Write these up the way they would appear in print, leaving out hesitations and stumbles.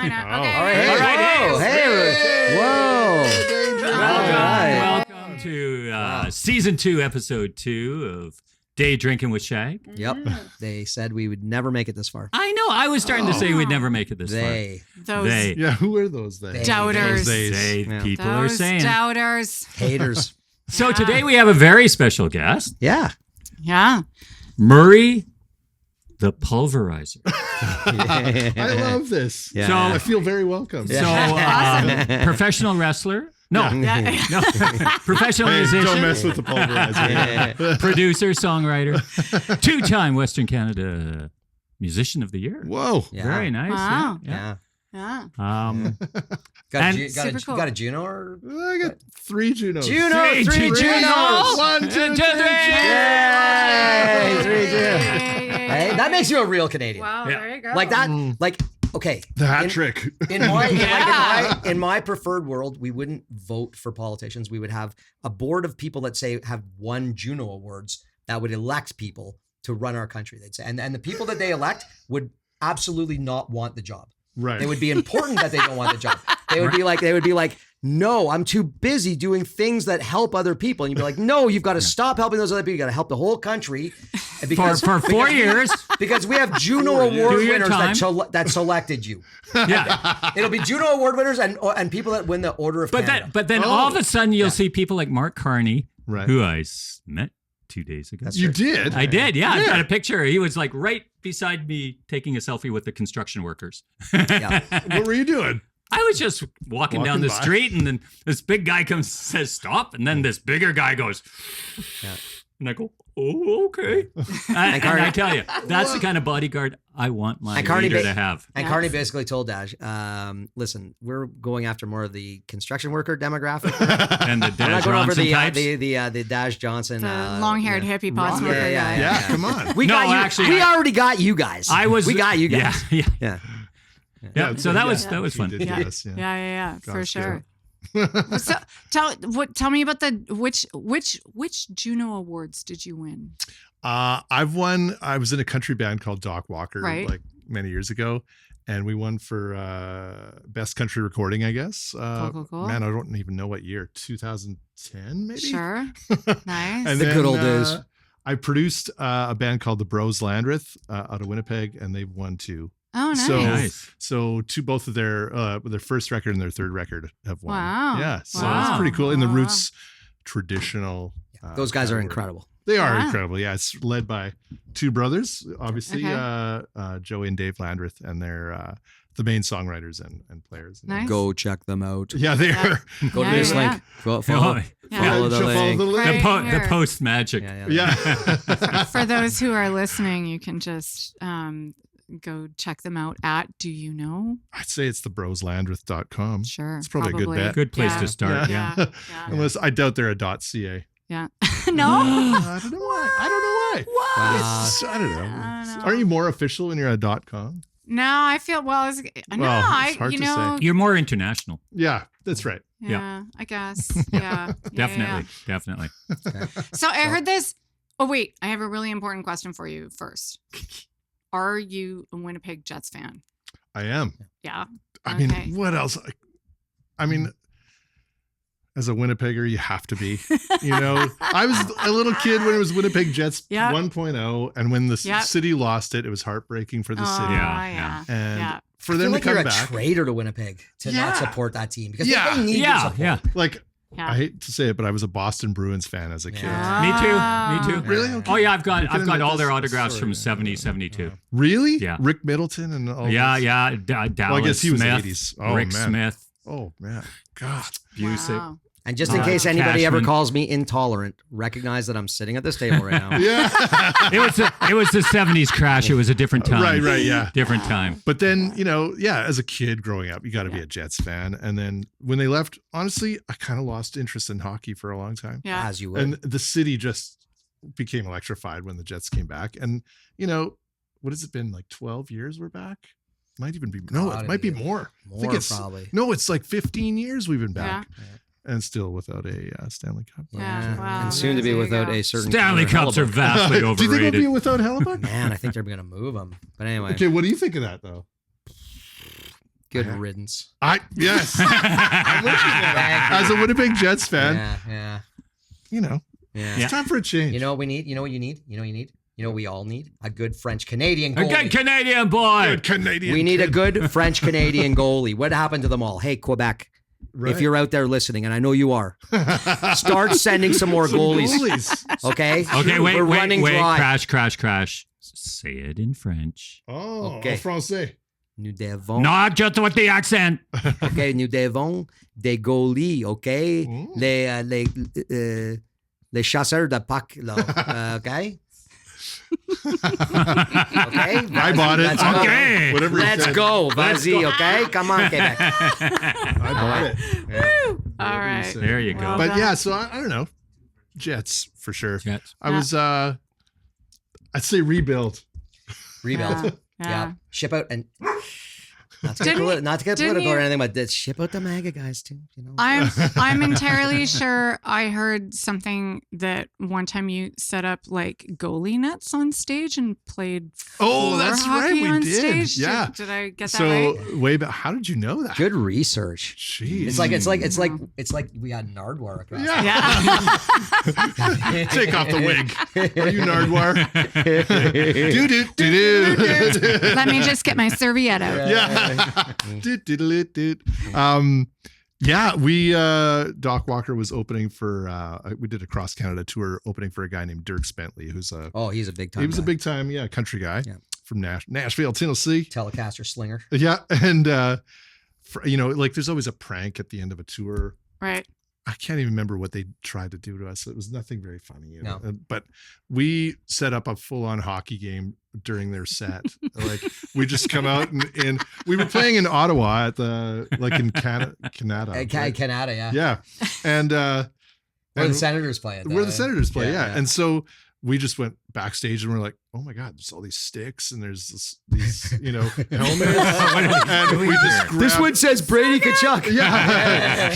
why not? Oh. Okay. All right. Hey. Whoa. Welcome to season 2, episode 2 of Day Drinking with Shag. Yep. They said we would never make it this far. I know. I was starting to say we'd never make it this far. Those Yeah, who are those they? doubters. They people are Those saying. doubters. Haters. So today we have a very special guest, Yeah. Yeah. Murray the Pulverizer. I love this. Yeah. So- I feel very welcome. So professional wrestler. No, Yeah. no. Professional Hey, musician. don't mess with the pulverizer. Producer, songwriter, 2-time Western Canada Musician of the Year. Whoa. Yeah. Very nice. Wow. Yeah. Yeah. Yeah. Got, And- a, got, Super a, cool. got a Juno or? I got 3 Junos. Three Junos. Junos. 1, 2, 3. Yay! 3 Junos. Yay. Hey, that makes you a real Canadian. Wow, Yeah. there you go. Like that, like, okay. The hat in- trick. In my, Yeah. in my preferred world, we wouldn't vote for politicians. We would have a board of people that say have won Juno awards that would elect people to run our country. They'd say, and the people that they elect would absolutely not want the job. Right. It would be important that they don't want the job. They would be like, no, I'm too busy doing things that help other people. And you'd be like, no, you've got to stop helping those other people. You got to help the whole country. And For 4 years. because we have Juno 4 years. Award Do your winners time. that selected you. Yeah. It'll be Juno Award winners and people that win the Order of Canada. But then all of a sudden you'll see people like Mark Carney, Right. who I met 2 days ago. That's You true. did? I did, yeah. I've got a picture. He was like right beside me taking a selfie with the construction workers. Yeah. What were you doing? I was just walking down the by. street, and then this big guy comes, says stop, and then this bigger guy goes, Yeah. and I go, oh, okay. And I tell you, that's the kind of bodyguard I want my And Carney leader ba- to have. And Yes. Carney basically told Dash, listen, we're going after more of the construction worker demographic. And the We're not Daz going over Ronson the types. the Dash Johnson, the long-haired yeah. hippie pot smoker guy. Yeah, come on. We No, got you. actually, we I- already got you guys. We got you guys. Yeah, Yeah. yeah. So that was He fun. did Yeah. to us, Yeah, for Gosh, sure. So tell me about which Juno awards did you win? I've won. I was in a country band called Doc Walker Right. like many years ago, and we won for best country recording, I guess. Cool. Man, I don't even know what year. 2010, maybe. Sure. Nice. And The good old days. I produced a band called the Bros Landreth out of Winnipeg, and they've won 2. Oh, nice. So, Nice. so both of their first record and their third record have won. Wow. Yeah, so Wow. it's pretty cool. In the Wow. roots traditional. Those guys are category. incredible. They are Yeah. incredible. Yeah, it's led by 2 brothers, obviously, Okay. Joey and Dave Landreth, and they're the main songwriters and players. Nice. Go check them out. Yeah, they Yeah. are. Go Yeah, to this yeah, link. Follow Yeah. the She'll follow link. the link. Right. The here. post magic. Yeah. For those who are listening, you can just go check them out at Do You Know? I'd say it's the broslandreth.com. Sure. It's probably a good bet. Good place Yeah. to start. Yeah. Yeah. Unless I doubt they're a .ca. Yeah. No. I don't know why. Wow. I don't know. I don't know. Are you more official when you're a .com? No, I feel it's hard you to know, You're more international. Yeah, that's right. yeah, I guess. Yeah. Definitely. Definitely. So I heard this. Oh wait, I have a really important question for you first. Are you a Winnipeg Jets fan? I am. Yeah. I mean, Okay. what else? I mean, as a Winnipegger, you have to be. You know, I was a little kid when it was Winnipeg Jets Yeah. 1.0, and when the Yep. city lost it, it was heartbreaking for the Oh, city. yeah. And Yeah. for I feel them like to come you're back, a traitor to Winnipeg to not Yeah. support that team because Yeah. they need your Yeah. support. Yeah. like, Yeah. I hate to say it, but I was a Boston Bruins fan as a kid. Yeah. Me too. Me too. Really? Okay. Oh yeah, I've got You can admit all their this? autographs Sorry. from 70, 72. Really? Yeah. Rick Middleton and all Yeah, those? yeah. Dallas Well, I guess he was Smith, 80s. Oh, Rick man. Smith, Oh, man. God. Busick. Wow. And just in case anybody Cashman. ever calls me intolerant, recognize that I'm sitting at this table right now. Yeah. It was the 70s crash. It was a different time. Right, yeah. Different time. But then, you know, yeah, as a kid growing up, you got to be a Jets fan. And then when they left, honestly, I kind of lost interest in hockey for a long time. Yeah. As you would. And the city just became electrified when the Jets came back. And, you know, what has it been, like 12 years we're back? Might even be, no, Gotta it might be be. more. I think More it's, probably. no, it's like 15 years we've been Yeah. back. And still without a Stanley Cup. Yeah. Wow. And soon to be There you without go. a certain Stanley Connor Cups are Hellebuck. vastly Do you think it'll overrated. be without Hellebuck? Man, I think they're going to move him. But anyway, Okay, what do you think of that, though? Good riddance. Yes. I'm with you there. As a Winnipeg Jets fan, Yeah. it's time for a change. You know what we need? You know what you need? You know what you need? You know what we all need? A good French Canadian A goalie. good Canadian boy. Good Canadian. We need a kid. good French Canadian goalie. What happened to them all? Hey, Quebec, Right. if you're out there listening, and I know you are, start sending some more goalies. Okay? Okay, wait, We're wait, running wait. dry. Crash. Say it in French. Oh, Okay. en français. Nous devons. Not just with the accent. Okay, nous devons des goalies, okay? Ooh. Les chasseurs de Pâques, là. Okay? Okay? I bought it. Let's go. Okay. Whatever he Let's said. go. Vas-y, okay? Come on, Quebec. I bought it. All Whatever you right. say. There you go. Well But done. yeah, so I don't know. Jets for sure. Jets. I was I'd say rebuild. Rebuild. Yeah. Yeah. Ship out and not to Didn't get didn't political or you- anything, but ship out the MAGA guys too. You know. I'm entirely sure I heard something that one time you set up like goalie nets on stage and played Oh, floor that's right, hockey we on did. stage. Yeah. Did I get that So right? way back. How did you know that? Good research. Jeez. It's like we had Nardwar across. Yeah. Yeah. Take off the wig. Are you Nardwar? do. Let me just get my serviette out. Yeah. Yeah, we Doc Walker was opening for we did a cross Canada tour opening for a guy named Dirk Bentley, who's He's a big time. he was a guy. big time country guy Yeah. from Nashville, Tennessee. Telecaster slinger. Yeah, and like there's always a prank at the end of a tour. Right. I can't even remember what they tried to do to us. It was nothing very funny. No. But we set up a full-on hockey game during their set. Like we just come out and we were playing in Ottawa at in Canada. Right? Canada, yeah. Yeah. And Where and the Senators play it. where the Senators play, yeah. yeah. And so we just went backstage and we're like, oh my God, there's all these sticks and there's these helmets. And we just grabbed, says Brady Kachuk. yeah.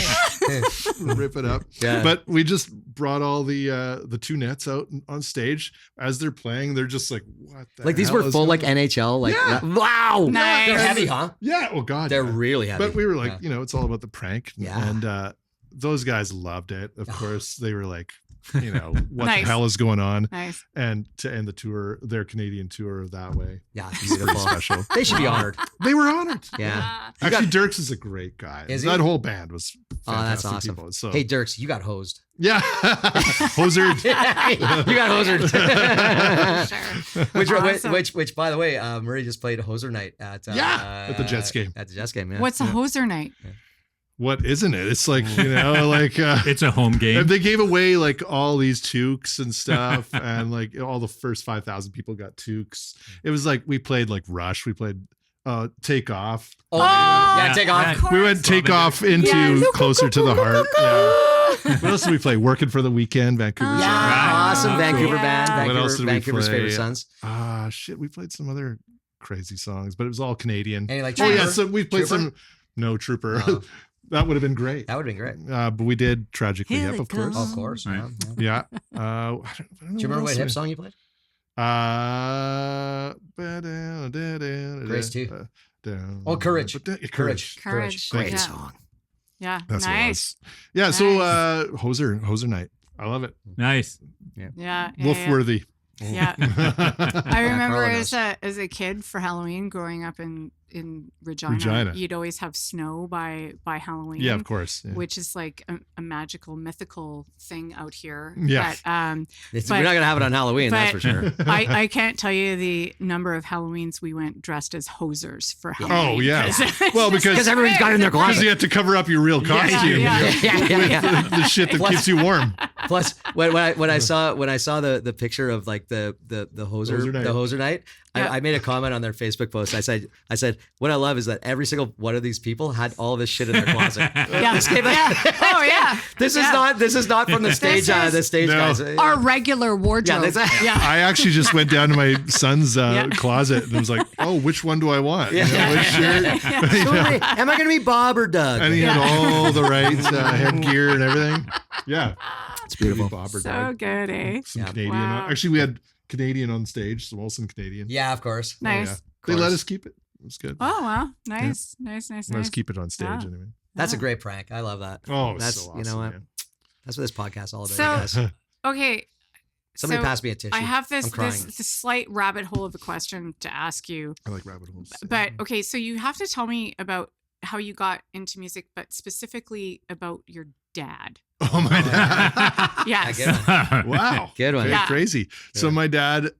Rip it up. Yeah. But we just brought all the two nets out on stage as they're playing. They're just like, what the Like these hell were is full going like on? NHL. Like Yeah. wow. Nice. They're heavy, huh? Yeah. Oh God. They're yeah. really heavy. But we were like, Yeah. it's all about the prank. Yeah. And those guys loved it. Of course, they were like, what Nice. the hell is going on? Nice. And to end the tour, their Canadian tour that way. Yeah, It's pretty beautiful. special. They should be honored. They were honored. Yeah. Actually, Dirks is a great guy. Is That he? whole band was Oh, that's fantastic awesome. people. So Hey, Dirks, you got hosed. yeah, Hosered. You got hosered. Sure. which, Awesome. which, by the way, Murray just played Hoser Night at at the Jets game. At the Jets game, yeah. What's a hoser night? What isn't it? It's like like It's a home game. and they gave away like all these toques and stuff, and like all the first 5,000 people got toques. It was like we played like Rush. We played Take Off. Oh, yeah. yeah, take off. Of course. We went Take Off into Yes. Closer to the Heart. Yeah. What else did we play? Working for the Weekend, Vancouver. Yeah, Ah, awesome. cool. Vancouver Yeah. band. What else did we Vancouver's play? favorite sons. Shit. We played some other crazy songs, but it was all Canadian. Any like Oh yeah, Trooper? so we played Trooper? some. No Trooper. Oh. That would have been great. That would have been great. But we did Tragically Here Hip, they of course. come. Of course. Right. Yeah. Yeah. I don't know Do you remember what else hip we- song you played? Grace 2. Oh, Courage. Courage. Courage. Thank Great you. Yeah. song. Yeah. That's what it nice. was. Yeah. So Hoser Night. I love it. Nice. Yeah. Wolfworthy. Yeah. I remember Carla as a kid for Halloween growing up in Regina, Regina. you'd always have snow by Halloween. Yeah, of course. Yeah. Which is like a magical, mythical thing out here. Yeah. But We're not gonna have it on Halloween, that's for but- sure. I can't tell you the number of Halloweens we went dressed as hosers for Halloween. Oh yeah. 'cause- Well, because everyone's got it in their because closet. you have to cover up your real costume yeah. with the shit that Plus- keeps you warm. Plus, when I saw the picture of like the Hoser night. the hoser night, Yeah. I made a comment on their Facebook post. I said what I love is that every single one of these people had all this shit in their closet. Yeah. This came- Yeah. Oh yeah. This is Yeah. not from the stage. This is- The stage No. guys. Our regular wardrobe. Yeah, that's- yeah. I actually just went down to my son's Yeah. closet and was like, "Oh, which one do I want? Yeah. Which shirt?" Who am I- Am I going to be Bob or Doug? And he had all the right headgear and everything. Yeah, It's beautiful. Bob or So Doug. good, eh? Some Yeah. Canadian. Wow. Actually, we had Canadian on stage, some Olsen Canadian. Yeah, of course. Oh, yeah. Nice. They let course. us keep it. It was good. Oh wow, nice. Let's keep it on stage Wow. anyway. That's a great prank. I love that. Oh, it's that's so awesome. you know what? man. That's what this podcast is all about. So- guys. Okay. Somebody so pass me a tissue. I have I'm this crying. slight rabbit hole of a question to ask you. I like rabbit holes. But okay, so you have to tell me about how you got into music, but specifically about your dad. Oh my dad. Yes. Good one. Wow. Good one. Very Yeah. crazy. So Yeah. my dad,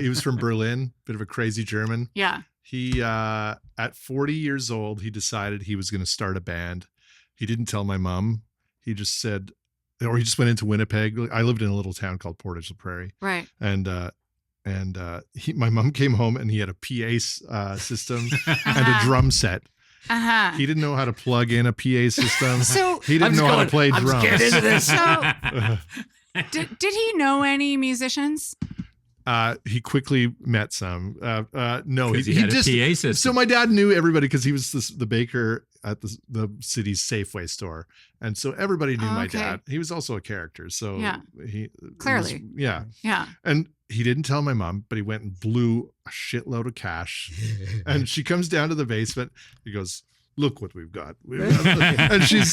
he was from Berlin, bit of a crazy German. Yeah. He, at 40 years old, he decided he was going to start a band. He didn't tell my mom. He just said, or he just went into Winnipeg. I lived in a little town called Portage la Prairie. Right. And my mom came home and he had a PA system and a drum set. Uh-huh. He didn't know how to plug in a PA system. So He didn't know how to play I'm drums. just getting into this. so did he know any musicians? He quickly met some. No, 'Cause he he had just. a PA system. So my dad knew everybody because he was the baker at the city's Safeway store, and so everybody knew my Okay. dad. He was also a character, so Yeah. he Clearly. yeah. Yeah. And he didn't tell my mom, but he went and blew a shitload of cash. And she comes down to the basement. He goes, "Look what we've got." And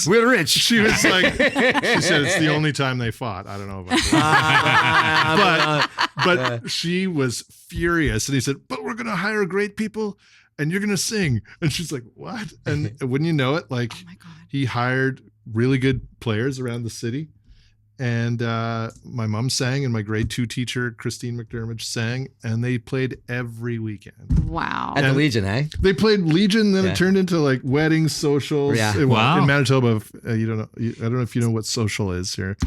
We're rich. she was like, she said it's the only time they fought. I don't know about that. But she was furious. And he said, "But we're going to hire great people and you're going to sing." And she's like, "What?" And wouldn't you know it, like Oh my God. he hired really good players around the city. And my mom sang and my grade 2 teacher, Christine McDermott, sang, and they played every weekend. Wow. At the And- Legion, eh? They played Legion, then Yeah. it turned into like weddings, socials. Yeah. Wow. In Manitoba, you don't know. I don't know if you know what social is here.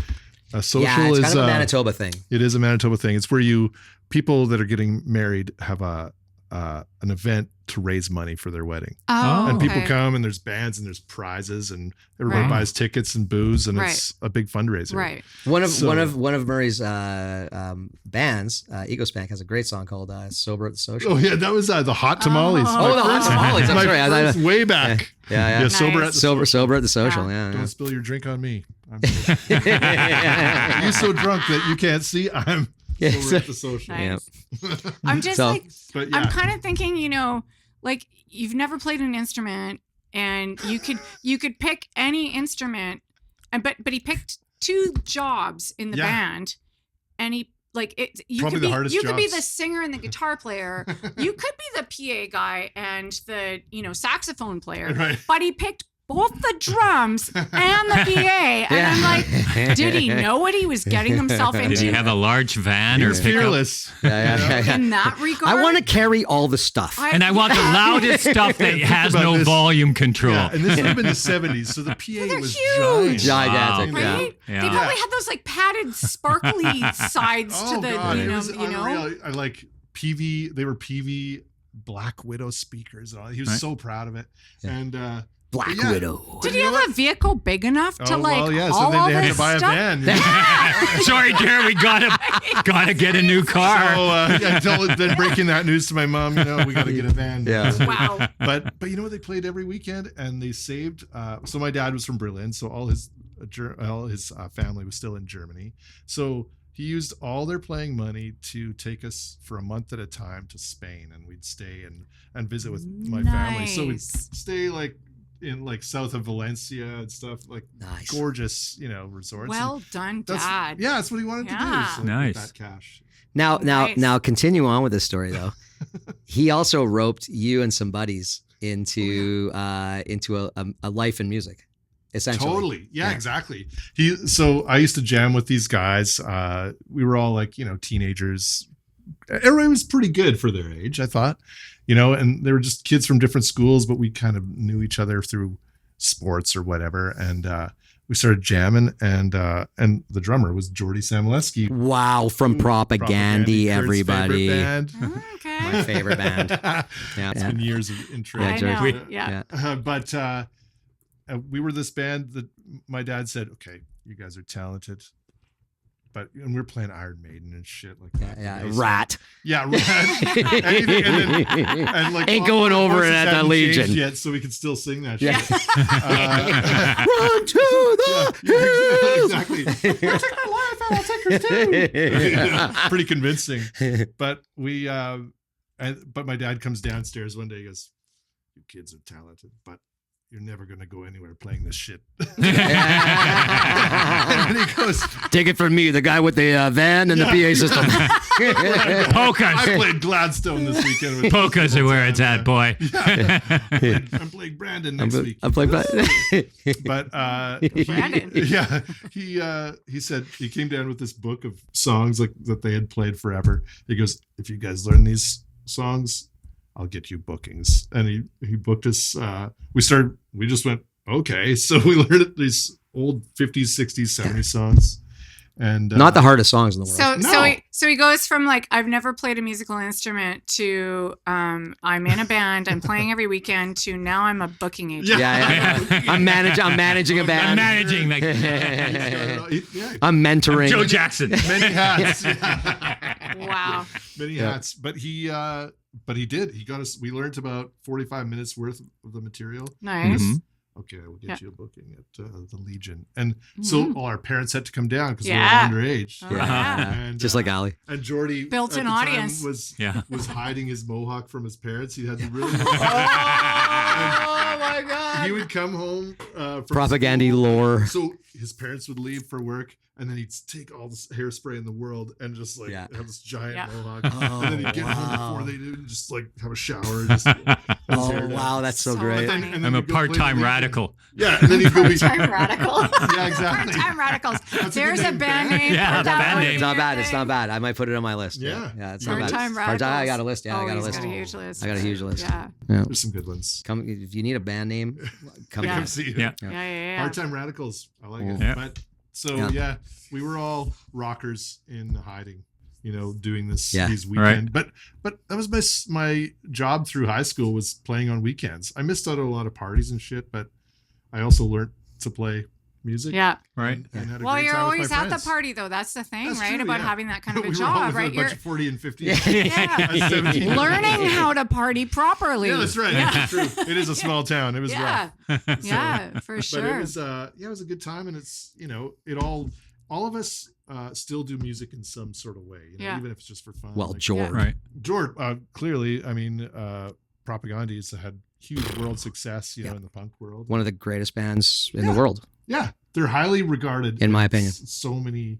Social Yeah, it's is kind of a Manitoba thing. It is a Manitoba thing. It's where people that are getting married have an event to raise money for their wedding. Oh, And people okay. come and there's bands and there's prizes and everybody Right. buys tickets and booze and Right. it's a big fundraiser. Right. One of So- one of Murray's bands, Ego Spank, has a great song called "Sober at the Social." Oh yeah, that was the Hot Tamales. Oh. My Oh, the Hot first- Tamales. I'm my sorry. I- first way back. Yeah. Yeah, sober Nice. at the Sober at the social. Yeah. Yeah. Don't spill your drink on me. I'm yeah. you so drunk that you can't see. I'm Yeah, sober so- at the social. Nice. I'm just So- like, But yeah, I'm kind of thinking, like you've never played an instrument and you could pick any instrument, but he picked 2 jobs in the Yeah. band, and he like it. You Probably could the be hardest you could be jobs. the singer and the guitar player. You could be the PA guy and the saxophone player. Right. But he picked both the drums and the PA, and I'm like, did he know what he was getting himself into? Did he have a large van he or was pickup? fearless. Yeah. in that regard? I want to carry all the stuff. And I want the loudest stuff that has about no this. volume control. Yeah, and this would have been the 70s, so the PA They're was huge. Gigantic. Wow. Yeah. Right? Yeah. They probably had those like padded, sparkly sides Oh to the, god, you it know, was you know. unreal. I like PV. They were PV Black Widow speakers and all. He was Right. so proud of it. Yeah. And Black Yeah. Widow. Did he have a vehicle big enough to oh like well, yeah. So haul then all they had this to buy a stuff? van. Sorry, Jared, we gotta get a new car. So then breaking that news to my mom, we got to get a van. Yeah. Wow. But you know what? They played every weekend, and they saved. So my dad was from Berlin, so all his family was still in Germany. So he used all their playing money to take us for a month at a time to Spain, and we'd stay and visit with my family. So we'd Nice. stay in south of Valencia and stuff, like Nice. gorgeous, resorts. Well done, That's, Dad. yeah, that's what he wanted Yeah. to do. So Nice. with that cash. Now, Nice. continue on with this story though. He also roped you and some buddies into a life in music, essentially. Totally. Yeah, Yeah. exactly. So I used to jam with these guys. We were all like, teenagers. Everybody was pretty good for their age, I thought, and they were just kids from different schools, but we kind of knew each other through sports or whatever. And we started jamming, and the drummer was Jordy Samolesky. Wow, from Propagandy, Kurt's everybody. favorite band. Okay. My favorite band. Yeah. It's been years of intro. Yeah, I George. know. Yeah. But we were this band that my dad said, "Okay, you guys are talented." And we're playing Iron Maiden and shit like that. Yeah. today. So- Rat. Yeah, Rat. Anything, and like Ain't going our over it voices at the hadn't changed Legion. yet, so we can still sing that Yeah. shit. Uh, Run to the yeah, hills. exactly. I'll take my life, I'll take yours too. Pretty convincing. But but my dad comes downstairs one day. He goes, you kids are talented, but you're never going to go anywhere playing this shit. And he goes, take it from me, the guy with the van and the PA system. Polkas. I played Gladstone this weekend. With Polkas are where it's at, boy. Yeah. I'm playing Brandon next week. I'm playing. But Brandon. he said he came down with this book of songs like that they had played forever. He goes, if you guys learn these songs, I'll get you bookings. And he booked us. We just went, okay. So we learned these old 50s, 60s, 70s songs. And Not the hardest songs in the world. So he goes from like, I've never played a musical instrument to I'm in a band, I'm playing every weekend, to now I'm a booking agent. Yeah. I'm managing a band. I'm managing. Like, I'm mentoring. Joe Jackson. Many hats. Wow. Many hats. But he did. He got us. We learned about 45 minutes worth of the material. Nice. Mm-hmm. Okay, we'll get you a booking at the Legion. And so all our parents had to come down because we were Yeah. underage. Oh, yeah. And, Just like Ali. And Jordy Built at an the time audience. was Yeah. hiding his mohawk from his parents. He had the really Oh my God. he would come home from Propagandy school. lore. So his parents would leave for work, and then he'd take all this hairspray in the world and just like have this giant mohawk. Oh, and then he'd get wow. home before they did, just like have a shower. Just, Oh, wow. That's so great. But then I'm a he'd go play part-time the Legion. radical. Yeah, and then he'd go be Part-time radical. Yeah, exactly. Part-time radicals. That's a There's good a name, band band. name. Yeah, for that band one. name. It's not bad. It's not bad. I might put it on my list. Yeah. It's not bad. Part-time Part-time, radicals. I got a list. Yeah, I got a He's list. got a huge list. I got a huge list. Yeah. There's some good ones. Come if you need a band name, come Yeah. Come see you. Yeah. Yeah. Part-time radicals. I like it. Yeah. But so we were all rockers in hiding, doing these weekend. But that was my job through high school was playing on weekends. I missed out on a lot of parties and shit, but I also learned to play music. Yeah. Right. And had a Well, great you're time with always my at the friends. party, though. That's the thing, That's right? true, About yeah. having that kind of a we job, were all with right? a bunch of 40 and 50. Yeah. At 17. Learning how to party properly. Yeah, that's right. Yeah. That's true. It is a small town. It was rough. Yeah, for But sure. it was a good time, and it's all of us still do music in some sort of way, even if it's just for fun. Well, Like, George. Right. George, clearly, I mean, Propagandis had huge world success, in the punk world. One of the greatest bands in the world. Yeah, they're highly regarded, In my opinion. So many,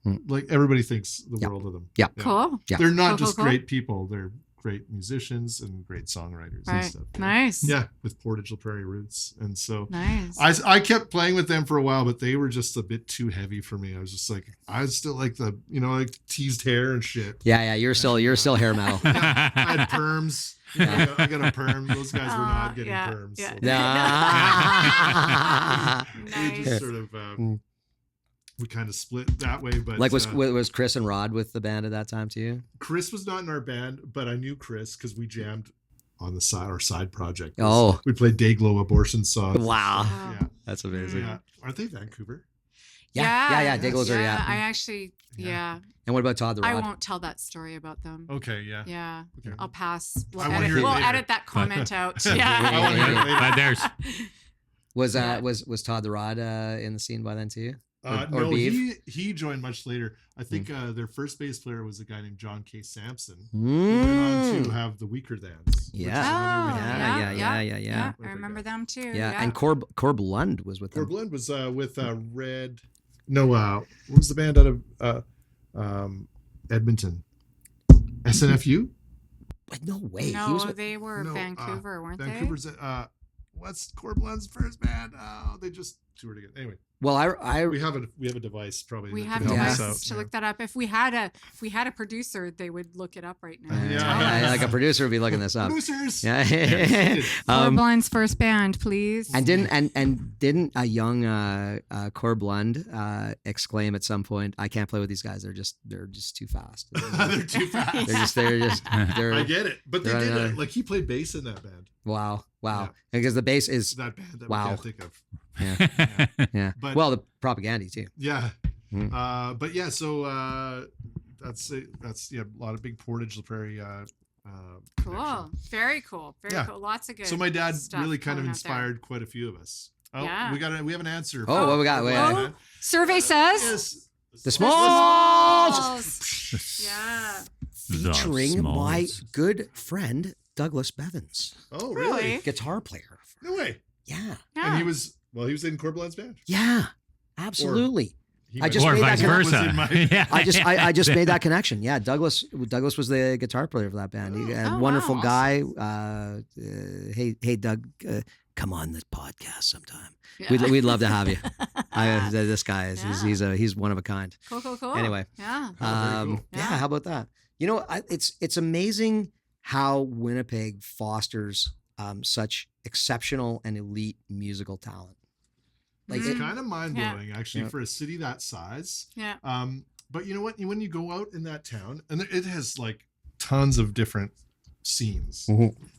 like everybody thinks the world of them. Yeah. Cool. Yeah. They're not Cool, just cool. great people; they're great musicians and great songwriters and Right. stuff. Nice. Yeah, with Portage La Prairie roots, and so Nice. I kept playing with them for a while, but they were just a bit too heavy for me. I was just like, I still like the like teased hair and shit. Yeah. You're still hair metal. I had perms. I got a perm. Those guys were not getting yeah, perms. yeah. So we Nice. just sort of we kind of split that way. But Like was Chris and Rod with the band at that time too? Chris was not in our band, but I knew Chris because we jammed on the side project. Oh. We played Dayglow abortion songs. Wow. Yeah. That's amazing. Yeah. Aren't they Vancouver? Yeah. Dayglows are I actually, And what about Todd the Rod? I won't tell that story about them. Okay, yeah. Yeah. Okay. I'll pass. We'll I wanna hear it later. edit that comment out. I wanna hear it Yeah. later. But there's Was Todd the Rod in the scene by then too? Or No, Beeve? he joined much later. I think their first bass player was a guy named John K. Sampson, who Mm. went on to have the Weaker Dance. which is Yeah. another Weaker Dance. Yeah. I remember them too. Yeah, and Corb Lund was with them. Corb Lund was with Red. No, what was the band out of Edmonton? SNFU? No way. No, He was with, they were No, Vancouver, weren't Vancouver's. What's Corb Lund's first band? Oh, they just toured again. Anyway, well, I we have a device probably. we that have could help us devices out. to Yeah. look that up. If we had a producer, they would look it up right now. Yeah. Tell us. like a producer would be looking this up. Producers. Yeah. Corb Lund's first band, please. And didn't a young Corb Lund exclaim at some point, "I can't play with these guys. They're just too fast. They're too fast. They're I get it, but they they're did another- it. Like he played bass in that band. wow. Yeah. Because the bass is That band that Wow. we can't think of. yeah. But- Well, the Propagandy too. Yeah. Mm. But yeah, so that's a lot of big Portage La Prairie. Cool. connection. Very cool. Very Yeah. cool. Lots of good. So my dad stuff really kind of going out there. inspired quite a few of us. Oh, Yeah. we have an answer. Oh, what we got? Wait, Oh, survey says Yes. The Smalls! Smalls. Yeah. Featuring my good friend Douglas Bevins, Oh, Really? really? guitar player. No way. Yeah. Yeah. And he was in Corbelan's band. Yeah. Absolutely. He I might- just Or made that vice connection. Was in versa. my- Yeah. I just made that connection. Yeah, Douglas was the guitar player for that band. He Oh, wonderful wow. guy. Hey Doug, come on this podcast sometime. Yeah. We'd love to have you. This guy is Yeah. he's one of a kind. Cool. Anyway. Yeah. Oh, very cool. Yeah, Yeah. how about that? You know, it's amazing how Winnipeg fosters such exceptional and elite musical talent. Like It's it- kind of mind blowing, actually, Yeah. for a city that size. Yeah. But you know what? When you go out in that town, and it has like tons of different scenes.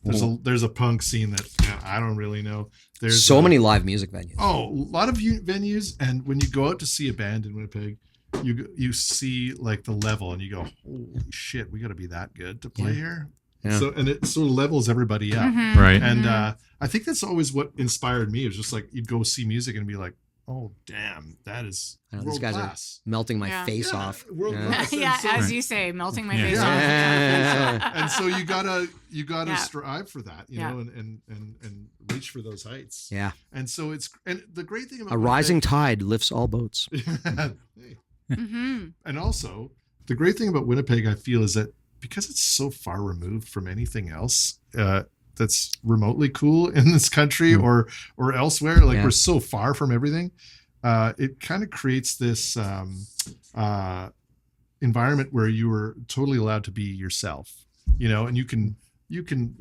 There's a punk scene that I don't really know. There's so many live music venues. a lot of venues, and when you go out to see a band in Winnipeg, you see like the level, and you go, "Holy shit, we got to be that good to play here." Yeah. So and it sort of levels everybody up. Mhm. Right. And Mhm. I think that's always what inspired me. It was just like you'd go see music and be like, "Oh, damn, that is I know, these world guys class." Melting my Yeah. face Yeah, off. world Yeah. class. Yeah, And so- as you say, melting my Yeah. face Yeah. off. and so you gotta Yeah. strive for that, you Yeah. know, and reach for those heights. Yeah. And so and the great thing about A rising tide lifts all boats. Winnipeg- Mm-hmm. and also the great thing about Winnipeg, I feel, is that because it's so far removed from anything else that's remotely cool in this country or elsewhere, like Yeah. we're so far from everything, it kind of creates this environment where you are totally allowed to be yourself, you know, and you can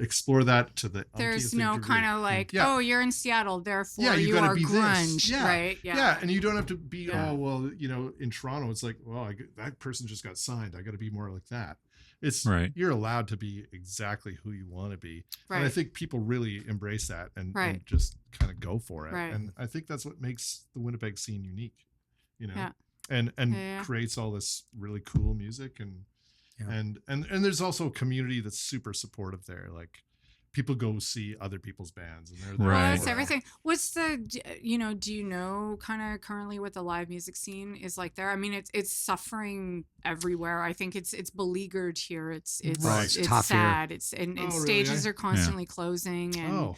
explore that to the There's umpteenth no degree. kind of like, Yeah. oh, you're in Seattle, therefore Yeah, you you gotta are be this. grunge, Yeah. right? Yeah. And you don't have to be, Yeah. oh, well, you know, in Toronto, it's like, well, that person just got signed. I got to be more like that. It's Right. You're allowed to be exactly who you want to be. And I Right. think people really embrace that and Right. just kind of go for it. Right. And I think that's what makes the Winnipeg scene unique, you know, Yeah. and Yeah. creates all this really cool music. And there's also a community that's super supportive there. Like, people go see other people's bands and they're there. Right. Well, for that's everything. What's do you know kind of currently what the live music scene is like there? I mean, it's suffering everywhere. I think it's beleaguered here. It's Right. It's it's tough here. sad. And Oh, really? stages are constantly closing and Oh,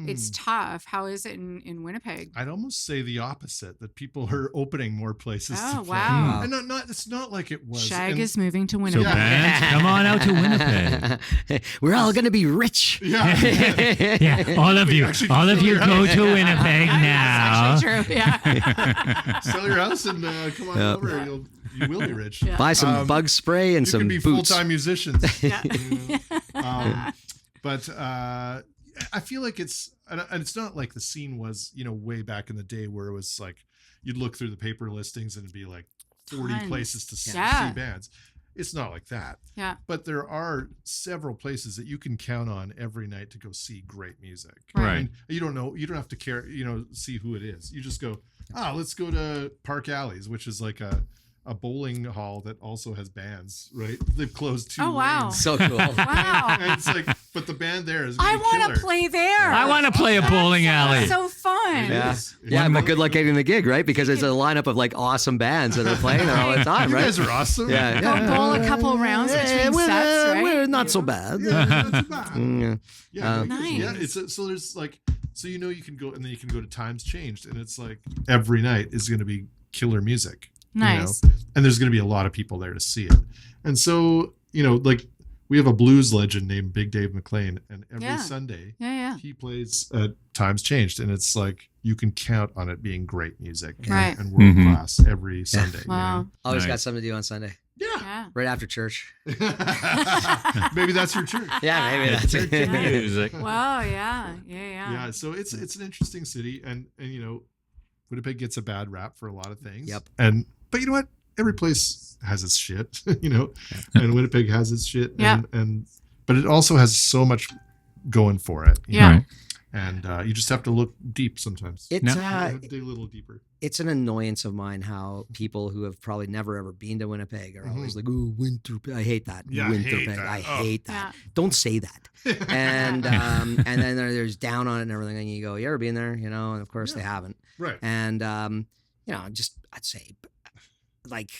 it's tough. How is it in Winnipeg? I'd almost say the opposite, that people are opening more places. Oh, to play. wow. And it's not like it was. Shag And- is moving to So Winnipeg. bands, come on out to Winnipeg. We're all going to be rich. Yeah. Yeah, all of you Actually, go to Winnipeg Yeah, now. that's actually true. Yeah. Sell your house and come on Yeah. over. You will be rich. Yeah. Buy some bug spray and You some can be boots. full-time musicians. Yeah. You know? But I feel like it's not like the scene was, you know, way back in the day where it was like you'd look through the paper listings and it'd be like 40 Tons. places to see Yeah. bands. It's not like that. Yeah. But there are several places that you can count on every night to go see great music. Right. And you don't have to care, you know, see who it is. You just go, let's go to Park Alleys, which is like a bowling hall that also has bands, right? They've closed 2 Oh, wow. lanes. So cool. Wow. And it's like, but the band there is I want want to play there. I want to play a bowling alley. So fun. Yeah. It Yeah, is. but good luck getting the gig, right? Because it's a lineup of like awesome bands that are playing there all the time, You right? guys are awesome. Yeah, Go yeah. bowl a couple rounds between we're, sets, right? we're not so bad. Yeah, not too bad. Mm, Yeah, Nice. yeah. So there's like, so you know you can go, and then you can go to Times Changed, and it's like every night is going to be killer music. Nice. You know? And there's going to be a lot of people there to see it. And so, you know, like we have a blues legend named Big Dave McLean, and every Yeah. Sunday Yeah. he plays at Times Changed, and it's like you can count on it being great music Right. and world Mhm. class every Sunday. you Wow. Always Nice. got something to do on Sunday, know? Yeah. right after church. Yeah. Maybe that's your church. Yeah, maybe that's it. Music. Wow. Yeah. Yeah. Yeah, so it's an interesting city, and you know, Winnipeg gets a bad rap for a lot of things. Yep. But you know what? Every place has its shit, you know, and Winnipeg has its shit. Yeah. But it also has so much going for it. you Yeah. know? Right. And you just have to look deep sometimes. It's You have to dig a little deeper. it's an annoyance of mine how people who have probably never ever been to Winnipeg are always like, "Oh, Winterpeg." I hate that. Yeah, I hate Winterpeg. that. I Oh. hate that. Yeah. Don't say that. And then there's down on it and everything, and you go, "You ever been there?" You know, and of course they Yeah. haven't. Right. And you know, just I'd say, like,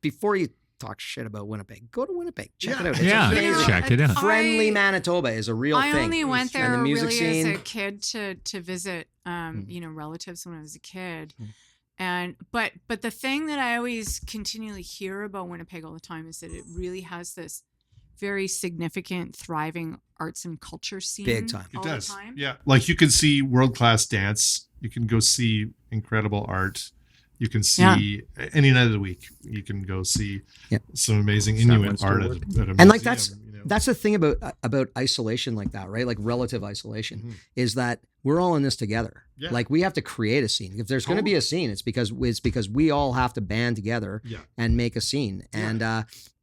before you talk shit about Winnipeg, go to Winnipeg. Check it out. It's Yeah, amazing. check it out. Friendly Manitoba is a real I thing. only went And there the music really scene. as a kid to visit, relatives when I was a kid. And but the thing that I always continually hear about Winnipeg all the time is that it really has this very significant, thriving arts and culture scene. Big time. It all does. The time. Yeah. Like you can see world-class dance. You can go see incredible art. You can see any night of the week. You can go see some amazing Inuit art at a museum, And like that's you know. the thing about isolation like that, right? Like relative isolation is that we're all in this together. Yeah. Like we have to create a scene. If there's going to be a scene, it's because we all have to band together and make a scene. And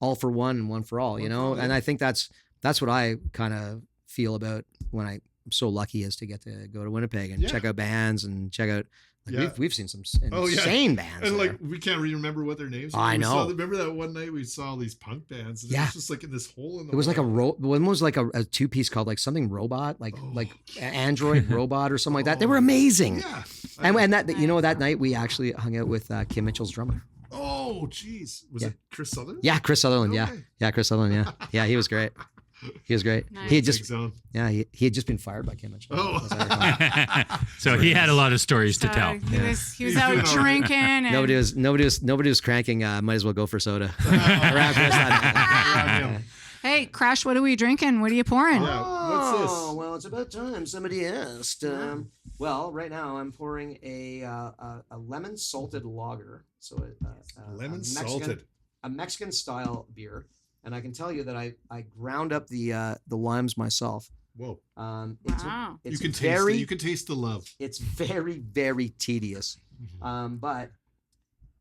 all for one and one for all, you know? And I think that's what I kind of feel about when I'm so lucky as to get to go to Winnipeg and check out bands and check out. Like we've seen some insane bands. And there. like we can't remember what their names are. I know. Remember that one night we saw all these punk bands and it was just like in this hole in the It was like wall. one was like a two-piece called like something robot, like Android robot or something like that. They were amazing. Yeah. And that that night we actually hung out with Kim Mitchell's drummer. Oh, geez. Was it Chris Sutherland? Yeah, Chris Sutherland. No Yeah. way. Yeah, Chris Sutherland. Yeah, he was great. He was great. Nice. He had Big just zone. he had just been fired by Kim Mitchell. Oh. as I recall. So he had a lot of stories to tell. He was He's out doing all right. drinking. And Nobody was cranking. Might as well go for soda. Around Chris Around him. Hey, Crash, what are we drinking? What are you pouring? Yeah. What's this? Oh, well, it's about time somebody asked. Well, right now I'm pouring a lemon salted lager. So Lemon salted, a Mexican style beer, and I can tell you that I ground up the limes myself. Whoa. Wow. It's You can taste very, it. You can taste the love. It's very, very tedious. But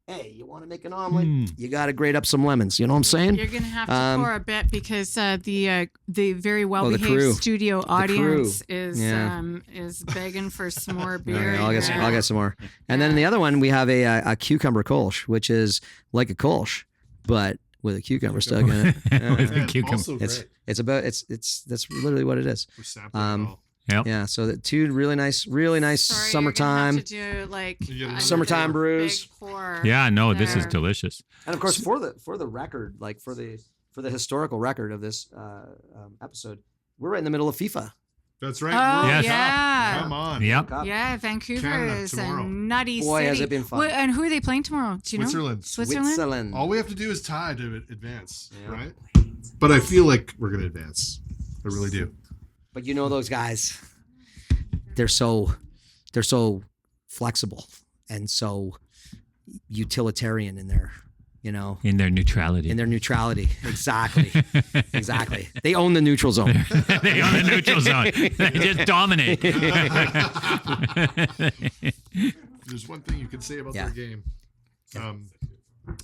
hey, you want to make an omelet? You got to grate up some lemons. You know what I'm saying? You're gonna have to pour a bit because the very well crew. behaved studio audience crew. is begging for some more beer. I'll get some more. And then in the other one we have a cucumber kolsch, which is like a kolsch, but with a cucumber stuck in it. With a Man, cucumber. also great. It's that's literally what it is. We're sampling it all. Yep. Yeah, so the two really nice Sorry, summertime. You're gonna have to do like You get another Summertime big brews. pour Yeah, no, this is there. delicious. And of course, for the record, like for the historical record of this episode, we're right in the middle of FIFA. That's right. Oh, Yes. yeah. Come on. Yep. Cup. Yeah, Vancouver Canada is a tomorrow. nutty Boy, city. has it been fun. What- and who are they playing tomorrow? Do you know? Switzerland. Switzerland. All we have to do is tie to advance, Yeah. right? But I feel like we're going to advance. I really do. But you know those guys, they're so flexible and so utilitarian in their, In their neutrality. in their neutrality. Exactly. Exactly. They own the neutral zone. They own the neutral zone. They just dominate. There's one thing you can say about Yeah. their game.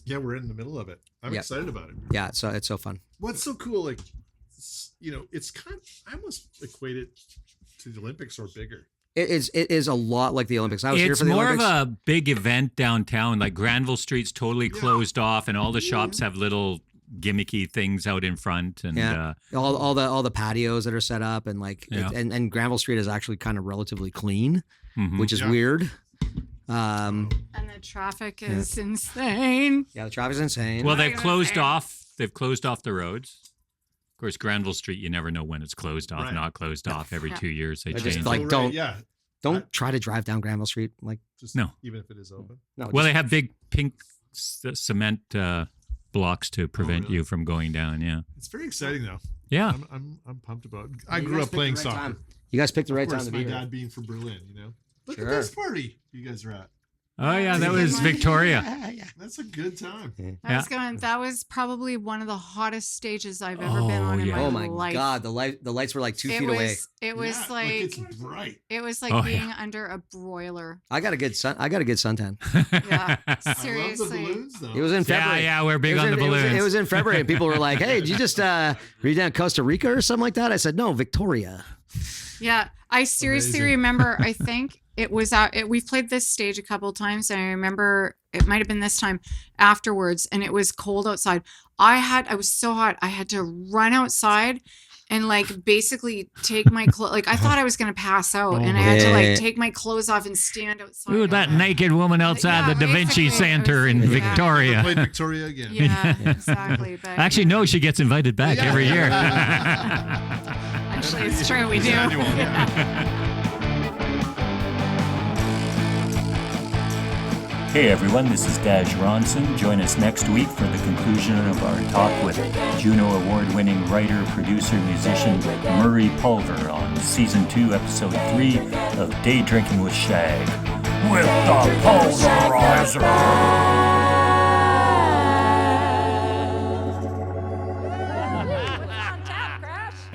We're in the middle of it. I'm Yep. excited about it. Yeah, so it's so fun. What's so cool, like, it's kind of, I almost equate it to the Olympics or bigger. It is a lot like the Olympics. I was here It's for the more Olympics. of a big event downtown. Like Granville Street's totally closed off, and all the shops have little gimmicky things out in front. And Yeah. all the patios that are set up and like Yeah. and Granville Street is actually kind of relatively clean, which is Yeah. weird. And the traffic is insane. Yeah, the traffic's insane. well, Not they've even closed fair. off. They've closed off the roads. Of course, Granville Street, you never know when it's closed off, Right. not closed off. Every Yeah. 2 years they I just change. like- it. don't- Yeah. Don't try to drive down Granville Street. Like Just No. Even if it is open. no. Well, just- they have big pink cement blocks to prevent really? you from going down. Yeah. It's very exciting though. Yeah. I'm pumped about it. I You grew guys up picked playing the right soccer. time. You guys picked the right Of time course, to my be here. dad being from Berlin, Look Sure. at this party you guys are at. Oh yeah, that Good was one. Victoria. That's a good time. That was probably one of the hottest stages I've ever been on in yeah. my Oh my life. God, the lights were like 2 It feet was away. it was Yeah, like it's bright. it was like Oh, being under a broiler. I got a good suntan. Yeah. I love the Seriously. balloons though. It was in February. Yeah, we're big It was on in- the balloons. It was in February, and people were like, "Hey, did you just were you down Costa Rica or something like that?" I said, "No, Victoria." Yeah, I seriously Amazing. remember. I think it was we've played this stage a couple of times, and I remember it might have been this time afterwards, and it was cold outside. I was so hot, I had to run outside and like basically take my clothes. Like I thought I was gonna pass out, and I had to Yeah. like take my clothes off and stand outside. Ooh, of that it. naked woman outside Yeah, the Da Vinci basically, Center in yeah. Victoria. Played Victoria again. Yeah, exactly. But Actually, no, she gets invited back Yeah. every year. Actually, it's true. We do. Annual. Hey everyone, this is Daj Ronson. Join us next week for the conclusion of our talk with Juno award-winning writer, producer, musician Murray Pulver on Season 2, Episode 3 of Day Drinking with Shag. With the Pulverizer!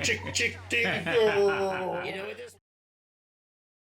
Chick, chick, ding, oh. You know what